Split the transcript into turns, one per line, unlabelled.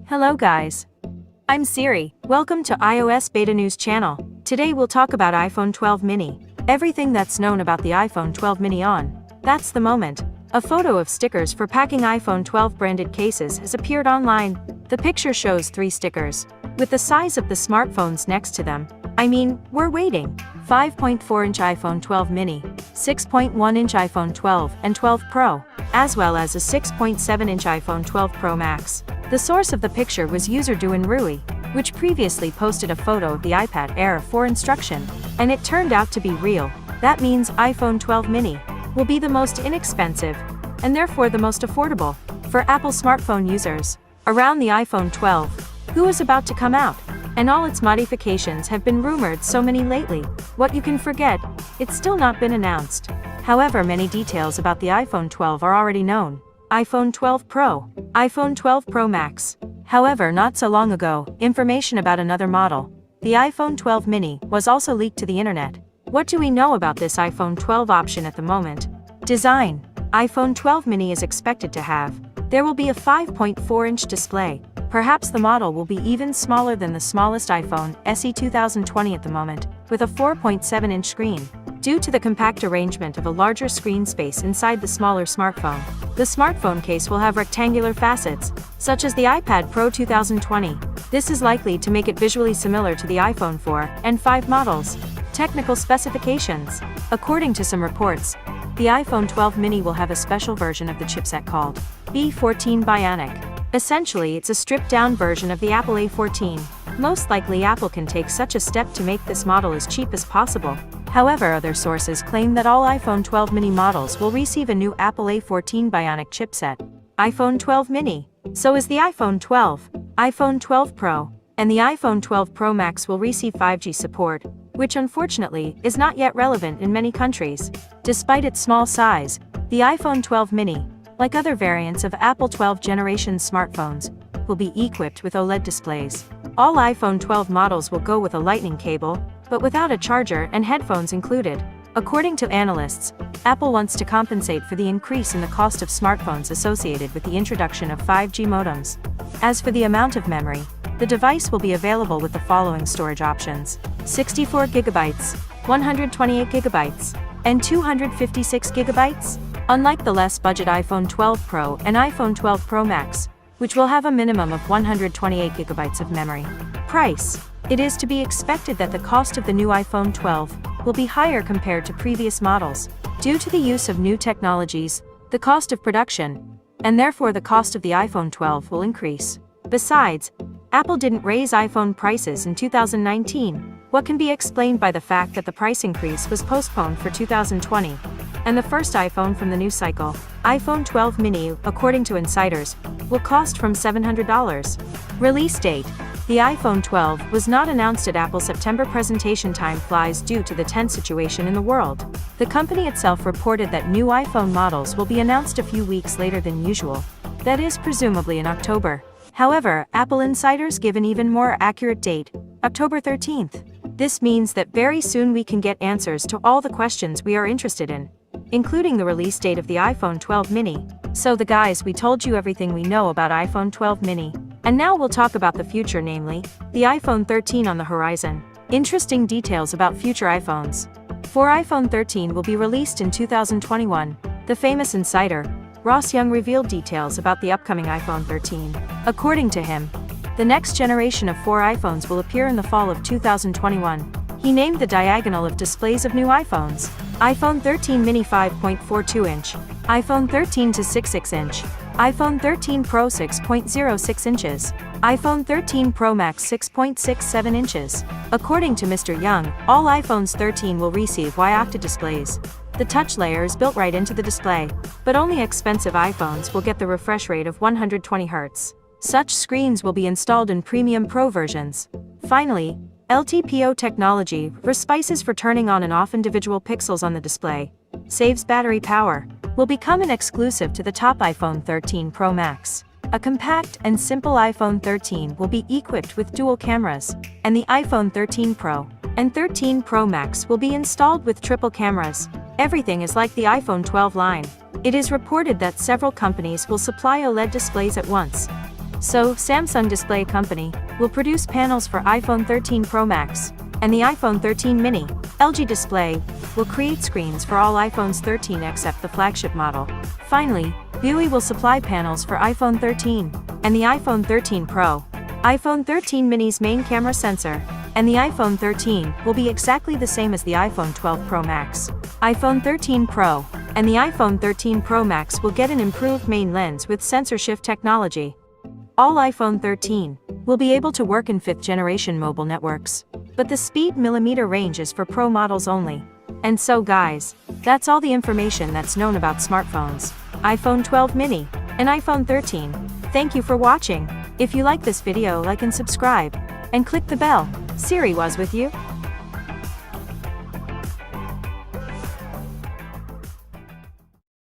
Hello guys. I'm Siri. Welcome to iOS Beta News channel. Today we'll talk about iPhone 12 mini. Everything that's known about the iPhone 12 mini on. That's the moment. A photo of stickers for packing iPhone 12 branded cases has appeared online. The picture shows 3 stickers, with the size of the smartphones next to them. I mean, we're waiting. 5.4-inch iPhone 12 mini, 6.1-inch iPhone 12 and 12 Pro, as well as a 6.7-inch iPhone 12 Pro Max. The source of the picture was user Rui, which previously posted a photo of the iPad Air 4 instruction, and it turned out to be real. That means iPhone 12 mini will be the most inexpensive, and therefore the most affordable, for Apple smartphone users. Around the iPhone 12, who is about to come out, and all its modifications have been rumored so many lately. What you can forget, it's still not been announced. However, many details about the iPhone 12 are already known. iPhone 12 Pro, iPhone 12 Pro Max. However, not so long ago, information about another model, the iPhone 12 mini, was also leaked to the internet. What do we know about this iPhone 12 option at the moment? Design. iPhone 12 mini is expected to have. There will be a 5.4-inch display. Perhaps the model will be even smaller than the smallest iPhone SE 2020 at the moment, with a 4.7-inch screen. Due to the compact arrangement of a larger screen space inside the smaller smartphone, the smartphone case will have rectangular facets, such as the iPad Pro 2020. This is likely to make it visually similar to the iPhone 4 and 5 models. Technical specifications. According to some reports, the iPhone 12 mini will have a special version of the chipset called B14 Bionic. Essentially, it's a stripped-down version of the Apple A14. Most likely Apple can take such a step to make this model as cheap as possible. However, other sources claim that all iPhone 12 mini models will receive a new Apple A14 Bionic chipset. iPhone 12 mini. So is the iPhone 12, iPhone 12 Pro, and the iPhone 12 Pro Max will receive 5G support, which unfortunately is not yet relevant in many countries. Despite its small size, the iPhone 12 mini, like other variants of Apple 12 generation smartphones, will be equipped with OLED displays. All iPhone 12 models will go with a lightning cable, but without a charger and headphones included. According to analysts, Apple wants to compensate for the increase in the cost of smartphones associated with the introduction of 5G modems. As for the amount of memory, the device will be available with the following storage options: 64 GB, 128 GB, and 256 GB. Unlike the less budget iPhone 12 Pro and iPhone 12 Pro Max, which will have a minimum of 128 GB of memory. Price. It is to be expected that the cost of the new iPhone 12 will be higher compared to previous models, due to the use of new technologies, the cost of production, and therefore the cost of the iPhone 12 will increase. Besides, Apple didn't raise iPhone prices in 2019, what can be explained by the fact that the price increase was postponed for 2020. And the first iPhone from the new cycle, iPhone 12 mini, according to insiders, will cost from $700. Release date. The iPhone 12 was not announced at Apple's September presentation. Time flies due to the tense situation in the world. The company itself reported that new iPhone models will be announced a few weeks later than usual. That is presumably in October. However, Apple insiders give an even more accurate date, October 13th. This means that very soon we can get answers to all the questions we are interested in, including the release date of the iPhone 12 mini. So the guys, we told you everything we know about iPhone 12 mini. And now we'll talk about the future, namely, the iPhone 13 on the horizon. Interesting details about future iPhones. For iPhone 13 will be released in 2021. The famous insider, Ross Young, revealed details about the upcoming iPhone 13. According to him, the next generation of 4 iPhones will appear in the fall of 2021. He named the diagonal of displays of new iPhones: iPhone 13 mini 5.42-inch, iPhone 13 to 6.6-inch, iPhone 13 Pro 6.06 inches, iPhone 13 Pro Max 6.67 inches. According to Mr. Young, all iPhones 13 will receive Y-octa displays. The touch layer is built right into the display, but only expensive iPhones will get the refresh rate of 120 Hz. Such screens will be installed in premium Pro versions. Finally, LTPO technology, respices for turning on and off individual pixels on the display, saves battery power, will become an exclusive to the top iPhone 13 Pro Max. A compact and simple iPhone 13 will be equipped with dual cameras, and the iPhone 13 Pro and 13 Pro Max will be installed with triple cameras. Everything is like the iPhone 12 line. It is reported that several companies will supply OLED displays at once. So, Samsung Display Company will produce panels for iPhone 13 Pro Max and the iPhone 13 mini. LG Display will create screens for all iPhones 13 except the flagship model. Finally, BUI will supply panels for iPhone 13 and the iPhone 13 Pro. iPhone 13 mini's main camera sensor and the iPhone 13 will be exactly the same as the iPhone 12 Pro Max. iPhone 13 Pro and the iPhone 13 Pro Max will get an improved main lens with sensor shift technology. All iPhone 13 will be able to work in 5th generation mobile networks, but the speed millimeter range is for Pro models only. And so guys, that's all the information that's known about smartphones, iPhone 12 mini, and iPhone 13. Thank you for watching. If you like this video, like and subscribe, and click the bell. Siri was with you.